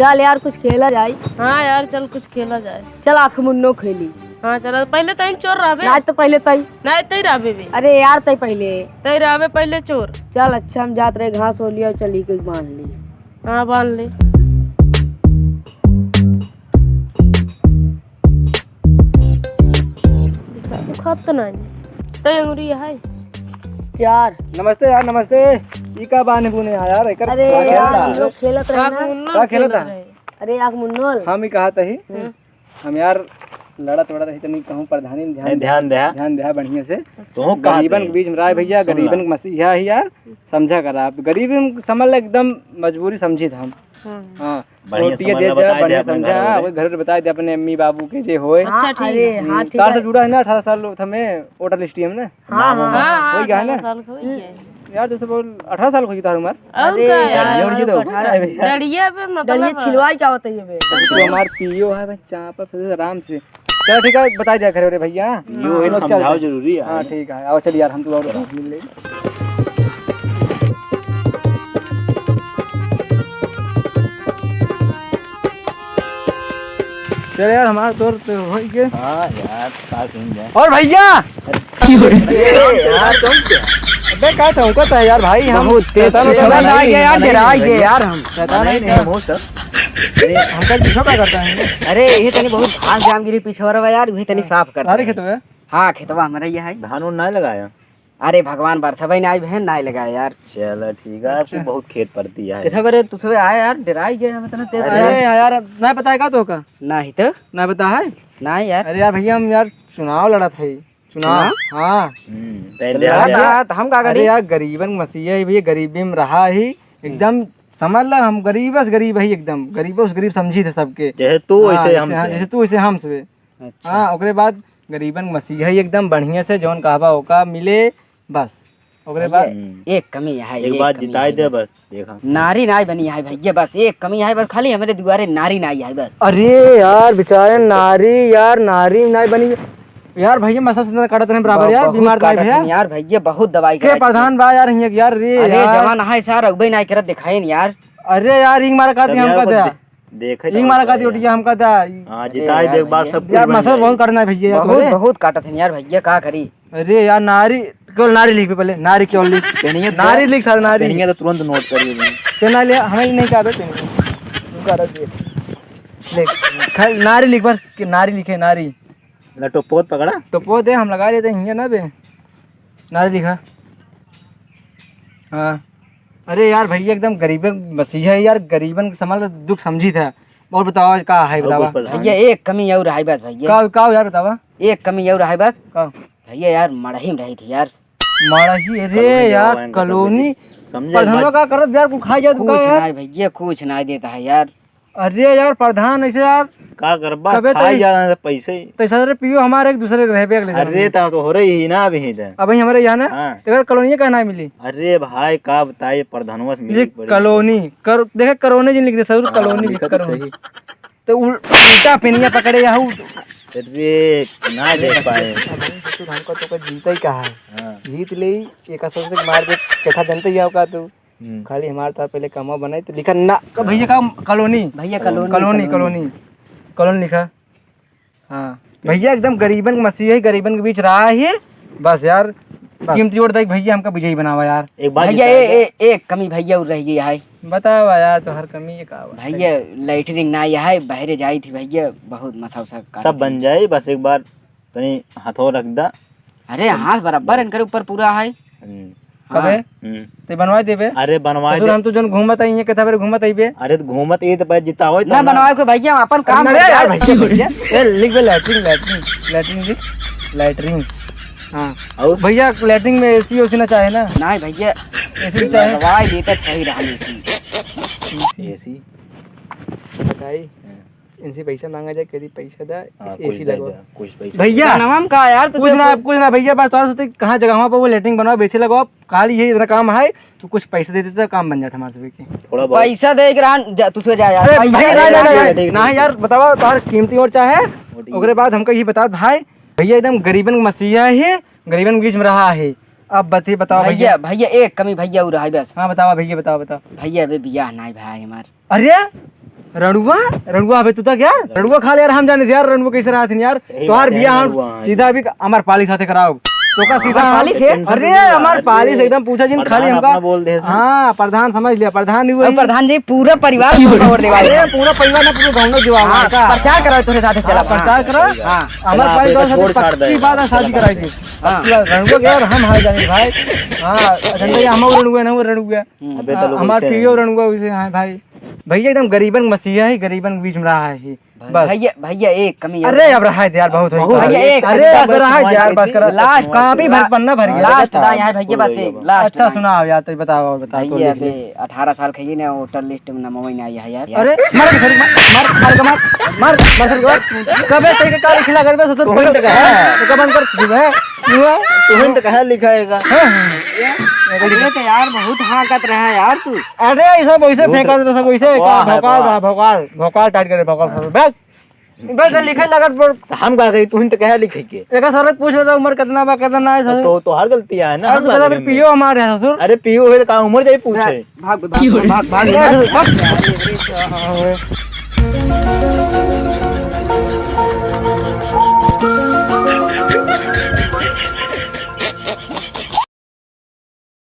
चल यार कुछ खेला जाए। हाँ यार चल कुछ खेला जाए। चल आँख मुन्नो खेली। हाँ चल पहले तई चोर रहबे। आज तो पहले तई। नहीं तई रहबे भी। अरे यार तई पहले। तई रहबे पहले चोर। चल अच्छा हम जात रहे घास हो लिया और चली कोई बांध ली। हाँ बांध ले। खात तो नहीं तई अंगूरी है। चार। नमस्ते यार नमस्ते। ई का बाने बुने यार एकर अरे यार हम लोग खेलत रहे ना। का खेलत था? अरे आँख मुन्नो हम ही कहा तही हम यार लड़त वड़त ही तनी कहूं प्रधानी ध्यान दे बढ़िया से। तो गरीबन के बीच में राय भैया गरीबन के मसीहा ही यार समझा कर आप गरीबन समझ ले एकदम मजबूरी समझी था हम। हाँ रोटियां दे जा बढ़िया समझा वो घर बता दे अपने अम्मी बाबू के जे होए। अच्छा ठीक है। हाँ ठीक तार से जुड़ा है ना 18 साल हमें वोटर लिस्ट में ना। हाँ वही कहा ना साल का वही है। यार जैसे बोल 18 साल होगी तार उम्र। और क्या यार दड़िया डड़िया पे डलिया मतलब छिलवाई क्या होता है बे? तो हमार पीओ है बच्चा पर फिर आराम से। चल ठीक है बता दिया करे भैया। यो है समझाओ जरूरी है। हाँ ठीक है आओ चल यार हम तो और मिल ले। चल यार हमारा तौर तो हो गए। हां यार का सुन जाए और भैया यार तुम क्या अबे का चौंका था यार भाई हम शैतान आ गए यार डरा गए यार हम शैतान नहीं हो सर। हम का पीछा क्या करता है? अरे ये तनी बहुत घास जाम गिरी पिछोरवा यार वही तनी साफ कर। अरे खेत में हाँ खेतवा हमारा ये है। धान उन नहीं लगाया? अरे भगवान बरसा भाई ना बहन ना लगाया यार। चलो ठीक है आपको बहुत खेत पड़ती है। कितना बरे तू सब आया यार डराई गए हम इतना तेज। अरे यार नहीं पता है का तो का नहीं तो नहीं पता है। नहीं यार। अरे यार भैया हम यार चुनाव लड़ा था चुनाव। हाँ पहले तो हम का अरे करी यार गरीबन मसीहा ही भैया गरीबी में रहा ही एकदम समझ ला हम गरीब से गरीब है एकदम गरीबों से गरीब समझी थे सबके। जैसे तू हाँ, वैसे हम जैसे तू वैसे हम से। अच्छा हाँ ओकरे बाद गरीबन मसीहा ही एकदम बढ़िया से जौन कहवा ओका मिले बस। ओकरे बाद एक कमी है एक बात जिताई दे बस देखा नारी नाई बनी है भैया बस एक कमी है बस खाली हमारे दुआरे नारी नाई है बस। अरे यार बेचारे नारी नाई बनी यार भैया मसा से काटत रहे बराबर यार बीमार था भैया यार भैया बहुत दवाई के प्रधान बा यार हिया यार रे अरे जवान है सार अगबे नाई करत दिखाए यार। अरे यार इंग मारा काती हम का दे देखे इंग मारा काती उठिया हम का दे। हां जिताई दे एक बार सब यार मसा बहुत करना है भैया यार बहुत बहुत काटत है यार भैया का करी। अरे यार नारी केवल नारी लिख पहले नारी केवल लिख नारी लिख सारे नारी पेनिंगे तो तुरंत नोट करिए पेना ले हमें नहीं कहा था तू कर दे लिख नारी लिख पर कि नारी लिखे नारी लटो पोत पकड़ा तो पो दे हम लगा लेते हैं ना बे नारी लिखा। हाँ अरे यार भैया एकदम गरीबन मसीहा है यार गरीबन समझ दुख समझी था। और बताओ का है बतावा भैया एक कमी और है बस भैया का यार बतावा एक कमी और है बस का भैया यार मड़ही में रही थी यार। मारा ही अरे यार कॉलोनी प्रधानों का करत यार को खा जाए तो कुछ का यार नहीं भैया कुछ नहीं देता है यार। अरे यार प्रधान ऐसे यार का करबा कबे खाई जाना पैसे तो सर पियो हमारे एक दूसरे रह पे अगले अरे ता तो हो रही ही ना अभी ही अब हमारे यहाँ ना हाँ। तो कॉलोनी का नाम मिली अरे भाई का बताइए प्रधानवा से मिली लिख कॉलोनी कर देखे करोने जिन लिख दे सर कॉलोनी लिख लिखा तो करो सही। तो उल्टा पेनिया पकड़े या अरे ना देख पाए हमको तो जीता ही कहा है हाँ जीत ले एक असर से मार के कैसा जनते ही का तू खाली हमारे तार पहले कमा बनाई तो लिखा ना भैया का कॉलोनी भैया कॉलोनी कॉलोनी कॉलोनी कॉलोनी लिखा। हाँ भैया एकदम गरीबन मसीहा ही गरीबन के बीच रहा है बस यार कीमती वोट देख भैया हमका विजयी बनावा यार। एक बात भैया एक कमी भैया और रह गई है बतावा यार तो हर कमी ये का भैया लाइटरिंग ना है बहरे जाई थी भैया बहुत मसा उसा सब बन जाए बस एक बार तनी हाथों रख दा। अरे हाथ बराबर इनकर ऊपर पूरा है। कबे ते बनवा देबे अरे बनवाए दे हम तो जन घूमत आई है केथा बेर घूमत आईबे। अरे तो घूमत ये तो पैसे जिताओ ना बनवाए को भैया अपन काम अरे यार भैया ए लिख बे लैटरिंग लैटरिंग लैटरिंग लिख लैटरिंग। हाँ और भैया लैटरिंग में एसी ओसी ना चाहे ना नहीं भैया एसी चाहे दवाई देता सही रहा ऐसी बताई इनसे पैसा मांगा जाए कभी पैसा दा एसी लगवा कुछ पैसा भैया नाम का यार कुछ ना भैया बस और सोचते कहाँ जगह पर वो लेटरिंग बनवा बेचे लगाओ खाली यही इतना काम है तो कुछ पैसा दे देते काम बन जाता हमारे सभी की थोड़ा बहुत पैसा दे के तू जा यार अरे भाई ना यार बताओ तार कीमती और चाहे ओकरे बाद हमको ये बता भाई भैया एकदम गरीबन मसीहा है गरीबन के बीच में रहा है। अब बताओ भैया भैया एक कमी भैया और है बस। हाँ बताओ भैया बताओ भैया अबे बियाह नहीं भाई हमार। अरे रणुआ रणुआ अबे तू तक यार रणुआ खा ले यार हम जाने यार रणुआ कैसे रहा थे यार तोहार बियाह हम सीधा भी हमार पाली साथे कराओ तो का सीधा पाली से? अरे हमार पाली से एकदम पूछा जिन खाली प्रधान हमका अपना बोल दे। हां प्रधान समझ लिया प्रधान ही और वही प्रधान जी पूरा परिवार को वोट देवा अरे पूरा परिवार ना पूरा गांव में दिवा हाँ, का प्रचार करो तोरे साथे चला प्रचार करो हाँ हमार चला, पाली आप दो छोड़ छाड़ पक्की देगा। बात है शादी कराई थी हाँ। रणुआ के यार हम हाय जाने भाई हां अजंता हम रणुआ ना रणुआ अबे तो लोग हमार वैसे पियो रणुआ उसे हां भाई भैया एकदम गरीबन मसीहा ही गरीबन के बीच में रहा है बस भैया भैया एक कमी अरे अब रहा है यार बहुत बहुत है भैया एक अरे अब रहा है यार बस कर लास्ट काफी भर पन्ना भर गया लास्ट ना यहाँ भैया बस एक लास्ट अच्छा सुनाओ यार तो बताओ और बताओ तो भैया लिख ले। बे 18 साल खाइए ना वोटर लिस्ट में नाम नहीं आया है यार अरे मर सर मर सर कबे सही के काल खिला कर बस सर तुरंत कहा है। तो बंद कर दी है क्यों तुरंत कहा लिखाएगा अरे तो यार बहुत हाकत रहा है यार तू अरे ऐसा वैसे फेंका दे सब वैसे वाह है, भोकाल भोकाल भोकाल टाइट करे भोकाल बैठ बस लिखे लगत पर हम कहा गई तुरंत कहा लिखे के एक सर पूछ लेता उम्र कितना बा कितना है सर तो हर गलती है ना अब तो फिर पियो हमारे यहाँ ससुर अरे पीओ हुए तो कहा उम्र जाए पूछे भाग भाग भाग भाग भाग